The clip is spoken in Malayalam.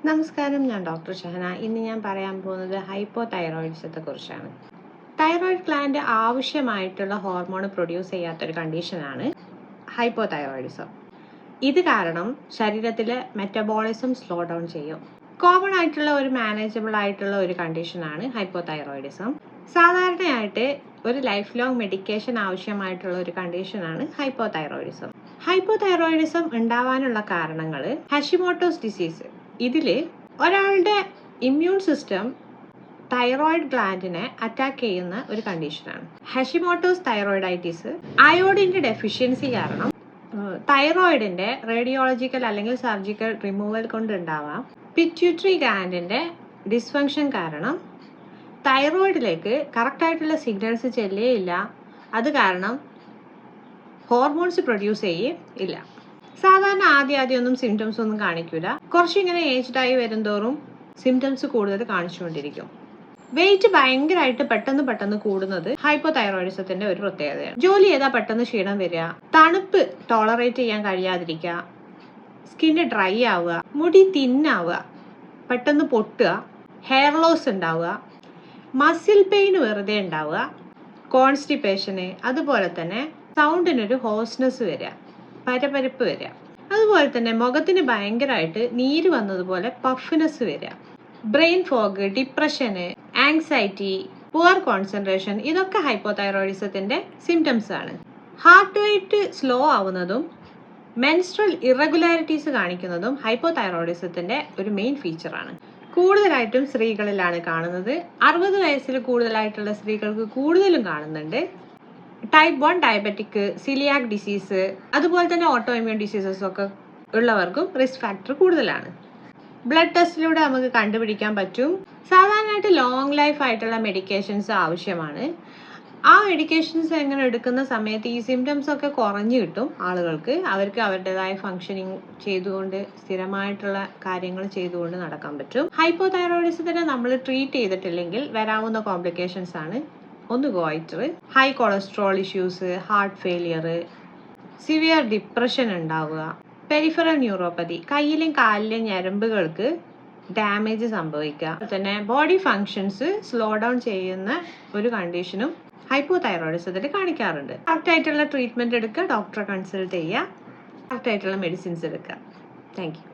നമസ്കാരം, ഞാൻ ഡോക്ടർ ഷഹന. ഇന്ന് ഞാൻ പറയാൻ പോകുന്നത് ഹൈപ്പോതൈറോയിഡിസത്തെക്കുറിച്ചാണ്. തൈറോയിഡ് ഗ്ലാൻഡ് ആവശ്യമായിട്ടുള്ള ഹോർമോൺ പ്രൊഡ്യൂസ് ചെയ്യാത്തൊരു കണ്ടീഷനാണ് ഹൈപ്പോതൈറോയിഡിസം. ഇത് കാരണം ശരീരത്തിലെ മെറ്റബോളിസം സ്ലോ ഡൗൺ ചെയ്യും. കോമൺ ആയിട്ടുള്ള ഒരു മാനേജബിൾ ആയിട്ടുള്ള ഒരു കണ്ടീഷനാണ് ഹൈപ്പോതൈറോയിഡിസം. സാധാരണയായിട്ട് ഒരു ലൈഫ് ലോങ് മെഡിക്കേഷൻ ആവശ്യമായിട്ടുള്ള ഒരു കണ്ടീഷനാണ് ഹൈപ്പോതൈറോയിഡിസം. ഹൈപ്പോതൈറോയിഡിസം ഉണ്ടാവാനുള്ള കാരണങ്ങൾ ഹഷിമോട്ടോസ് ഡിസീസ്. ഇതിൽ ഒരാളുടെ ഇമ്മ്യൂൺ സിസ്റ്റം തൈറോയിഡ് ഗ്ലാൻഡിനെ അറ്റാക്ക് ചെയ്യുന്ന ഒരു കണ്ടീഷനാണ് ഹഷിമോട്ടോസ് തൈറോയിഡൈറ്റിസ്. അയോഡിൻ്റെ ഡെഫിഷ്യൻസി കാരണം തൈറോയിഡിന്റെ റേഡിയോളജിക്കൽ അല്ലെങ്കിൽ സർജിക്കൽ റിമൂവൽ കൊണ്ടുണ്ടാവാം. പിറ്റ്യൂട്ടറി ഗ്ലാൻഡിന്റെ ഡിസ്ഫങ്ഷൻ കാരണം തൈറോയിഡിലേക്ക് കറക്റ്റായിട്ടുള്ള സിഗ്നൽസ് ചെല്ലുകയില്ല. അത് കാരണം ഹോർമോൺസ് പ്രൊഡ്യൂസ് ചെയ്യില്ല. സാധാരണ ആദ്യമൊന്നും സിംറ്റംസ് ഒന്നും കാണിക്കില്ല. കുറച്ചിങ്ങനെ ഏജ്ഡായി വരുംതോറും സിംറ്റംസ് കൂടുതൽ കാണിച്ചുകൊണ്ടിരിക്കും. വെയിറ്റ് ഭയങ്കരമായിട്ട് പെട്ടെന്ന് കൂടുന്നത് ഹൈപ്പോതൈറോയിഡിസത്തിന്റെ ഒരു പ്രത്യേകതയാണ്. ജോലി ചെയ്താൽ പെട്ടെന്ന് ക്ഷീണം വരിക, തണുപ്പ് ടോളറേറ്റ് ചെയ്യാൻ കഴിയാതിരിക്കുക, സ്കിന്ന് ഡ്രൈ ആവുക, മുടി തിന്നാവുക, പെട്ടെന്ന് പൊട്ടുക, ഹെയർ ലോസ് ഉണ്ടാവുക, മസിൽ പെയിൻ വെറുതെ ഉണ്ടാവുക, കോൺസ്റ്റിപ്പേഷന്, അതുപോലെ തന്നെ സൗണ്ടിനൊരു ഹോസ്നെസ് വരിക, പരപരപ്പ് വരിക, അതുപോലെ തന്നെ മുഖത്തിന് ഭയങ്കരമായിട്ട് നീര് വന്നതുപോലെ പഫ്നെസ് വരിക, brain fog, depression, anxiety, poor concentration, ഇതൊക്കെ ഹൈപ്പോതൈറോയിഡിസത്തിന്റെ സിംറ്റംസ് ആണ്. ഹാർട്ട് റേറ്റ് സ്ലോ ആവുന്നതും മെൻസ്ട്രൽ ഇറഗുലാരിറ്റീസ് കാണിക്കുന്നതും ഹൈപ്പോതൈറോയിഡിസത്തിന്റെ ഒരു മെയിൻ ഫീച്ചറാണ്. കൂടുതലായിട്ടും സ്ത്രീകളിലാണ് കാണുന്നത്. 60 വയസ്സിൽ കൂടുതലായിട്ടുള്ള സ്ത്രീകൾക്ക് കൂടുതലും കാണുന്നുണ്ട്. ടൈപ്പ് 1 ഡയബറ്റിക്, സിലിയാക് ഡിസീസ്, അതുപോലെ തന്നെ ഓട്ടോ ഇമ്മ്യൂൺ ഡിസീസസ് ഒക്കെ ഉള്ളവർക്കും റിസ്ക് ഫാക്ടർ കൂടുതലാണ്. ബ്ലഡ് ടെസ്റ്റിലൂടെ നമുക്ക് കണ്ടുപിടിക്കാൻ പറ്റും. സാധാരണയായിട്ട് ലോങ് ലൈഫ് ആയിട്ടുള്ള മെഡിക്കേഷൻസ് ആവശ്യമാണ്. ആ മെഡിക്കേഷൻസ് എങ്ങനെ എടുക്കുന്ന സമയത്ത് ഈ സിംറ്റംസ് ഒക്കെ കുറഞ്ഞു കിട്ടും ആളുകൾക്ക്. അവർക്ക് അവരുടേതായ ഫങ്ഷനിങ് ചെയ്തുകൊണ്ട് സ്ഥിരമായിട്ടുള്ള കാര്യങ്ങൾ ചെയ്തുകൊണ്ട് നടക്കാൻ പറ്റും. ഹൈപ്പോതൈറോയിഡിസത്തിനെ നമ്മൾ ട്രീറ്റ് ചെയ്തിട്ടില്ലെങ്കിൽ വരാവുന്ന കോംപ്ലിക്കേഷൻസ് ആണ് ഒന്ന് goitre, high cholesterol issues, heart failure, severe depression ഉണ്ടാവുക, പെരിഫറൽ ന്യൂറോപ്പതി, കയ്യിലും കാലിലും ഞരമ്പുകൾക്ക് ഡാമേജ് സംഭവിക്കുക, തന്നെ ബോഡി ഫങ്ഷൻസ് സ്ലോ ഡൗൺ ചെയ്യുന്ന ഒരു കണ്ടീഷനും ഹൈപ്പോതൈറോയിഡിസത്തിൽ കാണിക്കാറുണ്ട്. കറക്റ്റായിട്ടുള്ള ട്രീറ്റ്മെൻറ്റ് എടുക്കുക, ഡോക്ടറെ കൺസൾട്ട് ചെയ്യുക, കറക്റ്റായിട്ടുള്ള മെഡിസിൻസ് എടുക്കുക. Thank you.